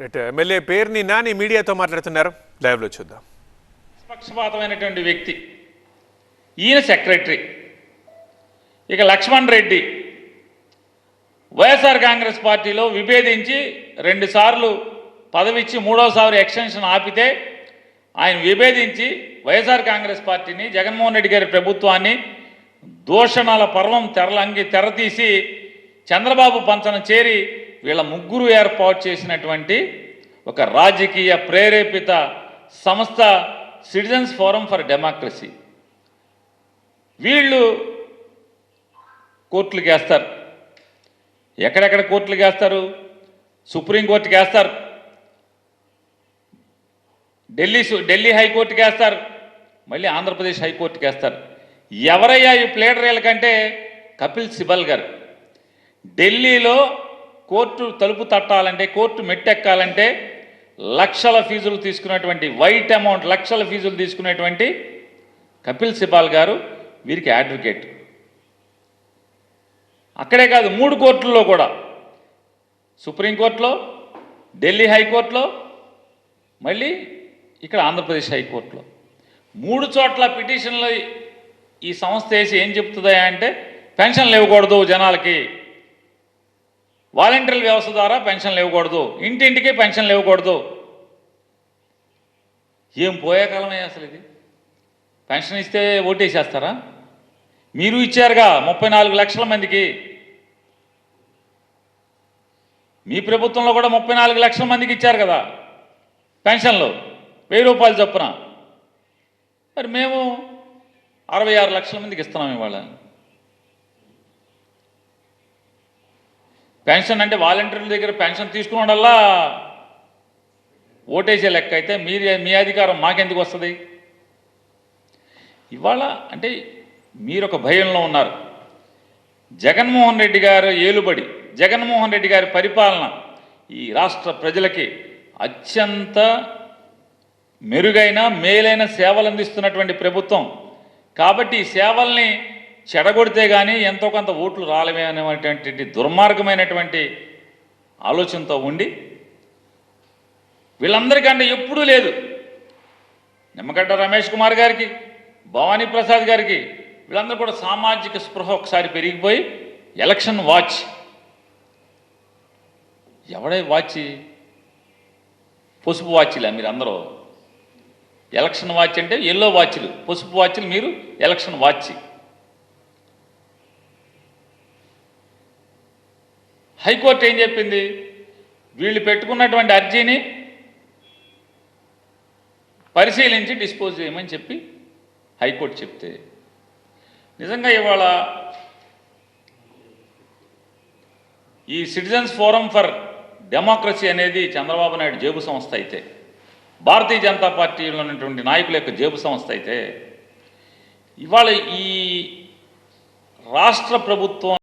MLA పేరుని నాని మీడియాతో మాట్లాడుతున్నారు. లైవ్లో చూద్దాం. పక్షపాతమైనటువంటి వ్యక్తి ఈయన సెక్రటరీ. ఇక లక్ష్మణ్ రెడ్డి వైఎస్ఆర్ కాంగ్రెస్ పార్టీలో విభేదించి 2 సార్లు పదవిచ్చి 3వసారి ఎక్స్టెన్షన్ ఆపితే ఆయన విభేదించి వైఎస్ఆర్ కాంగ్రెస్ పార్టీని, జగన్మోహన్ రెడ్డి గారి ప్రభుత్వాన్ని దూషణల పర్వం తెరతీసి చంద్రబాబు పంచన చేరి వీళ్ళ ముగ్గురు ఏర్పాటు చేసినటువంటి ఒక రాజకీయ ప్రేరేపిత సంస్థ సిటిజన్స్ ఫోరం ఫర్ డెమోక్రసీ. వీళ్ళు కోర్టులకు వేస్తారు. ఎక్కడెక్కడ కోర్టులకు వేస్తారు? సుప్రీంకోర్టుకి వేస్తారు, ఢిల్లీ హైకోర్టుకి వేస్తారు, మళ్ళీ ఆంధ్రప్రదేశ్ హైకోర్టుకి వేస్తారు. ఎవరయ్యా ఈ ప్లేడర్ కంటే కపిల్ సిబల్ గారు. ఢిల్లీలో కోర్టు తలుపు తట్టాలంటే, కోర్టు మెట్టెక్కాలంటే లక్షల ఫీజులు తీసుకున్నటువంటి, వైట్ అమౌంట్ లక్షల ఫీజులు తీసుకునేటువంటి కపిల్ సిబాల్ గారు వీరికి అడ్వకేట్. అక్కడే కాదు, 3 కోర్టుల్లో కూడా, సుప్రీంకోర్టులో, ఢిల్లీ హైకోర్టులో, మళ్ళీ ఇక్కడ ఆంధ్రప్రదేశ్ హైకోర్టులో 3 చోట్ల పిటిషన్లు ఈ సంస్థ వేసి ఏం చెప్తుందా అంటే పెన్షన్లు ఇవ్వకూడదు జనాలకి, వాలంటీర్ల వ్యవస్థ ద్వారా పెన్షన్లు ఇవ్వకూడదు, ఇంటింటికి పెన్షన్లు ఇవ్వకూడదు. ఏం పోయే కాలమే అసలు ఇది. పెన్షన్ ఇస్తే ఓటేసేస్తారా? మీరు ఇచ్చారుగా 34 లక్షల మందికి. మీ ప్రభుత్వంలో కూడా 34 లక్షల మందికి ఇచ్చారు కదా పెన్షన్లు, 1000 రూపాయలు చొప్పున. మరి మేము 66 లక్షల మందికి ఇస్తున్నాం ఇవాళ. పెన్షన్ అంటే వాలంటీర్ల దగ్గర పెన్షన్ తీసుకున్నోడల్లా ఓటేసే లెక్క అయితే మీ అధికారం మాకెందుకు వస్తుంది? ఇవాళ అంటే మీరు ఒక భయంలో ఉన్నారు. జగన్మోహన్ రెడ్డి గారు ఏలుబడి, జగన్మోహన్ రెడ్డి గారి పరిపాలన ఈ రాష్ట్ర ప్రజలకి అత్యంత మెరుగైన మేలైన సేవలు అందిస్తున్నటువంటి ప్రభుత్వం. కాబట్టి ఈ సేవల్ని చెడగొడితే కానీ ఎంతో కొంత ఓట్లు రాలేమే అనేటువంటి దుర్మార్గమైనటువంటి ఆలోచనతో ఉండి వీళ్ళందరికంటే ఎప్పుడూ లేదు, నిమ్మగడ్డ రమేష్ కుమార్ గారికి, భవానీ ప్రసాద్ గారికి, వీళ్ళందరూ కూడా సామాజిక స్పృహ ఒకసారి పెరిగిపోయి ఎలక్షన్ వాచ్. ఎవడే వాచ్? పసుపు వాచ్లే మీరు అందరూ. ఎలక్షన్ వాచ్ అంటే ఎల్లో వాచ్లు, పసుపు వాచ్లు మీరు ఎలక్షన్ వాచ్. హైకోర్టు ఏం చెప్పింది? వీళ్ళు పెట్టుకున్నటువంటి అర్జీని పరిశీలించి డిస్పోజ్ చేయమని చెప్పి హైకోర్టు చెప్తే, నిజంగా ఇవాళ ఈ సిటిజన్స్ ఫోరం ఫర్ డెమోక్రసీ అనేది చంద్రబాబు నాయుడు జేబు సంస్థ అయితే, భారతీయ జనతా పార్టీలో ఉన్నటువంటి నాయకుల యొక్క జేబు సంస్థ అయితే, ఇవాళ ఈ రాష్ట్ర ప్రభుత్వం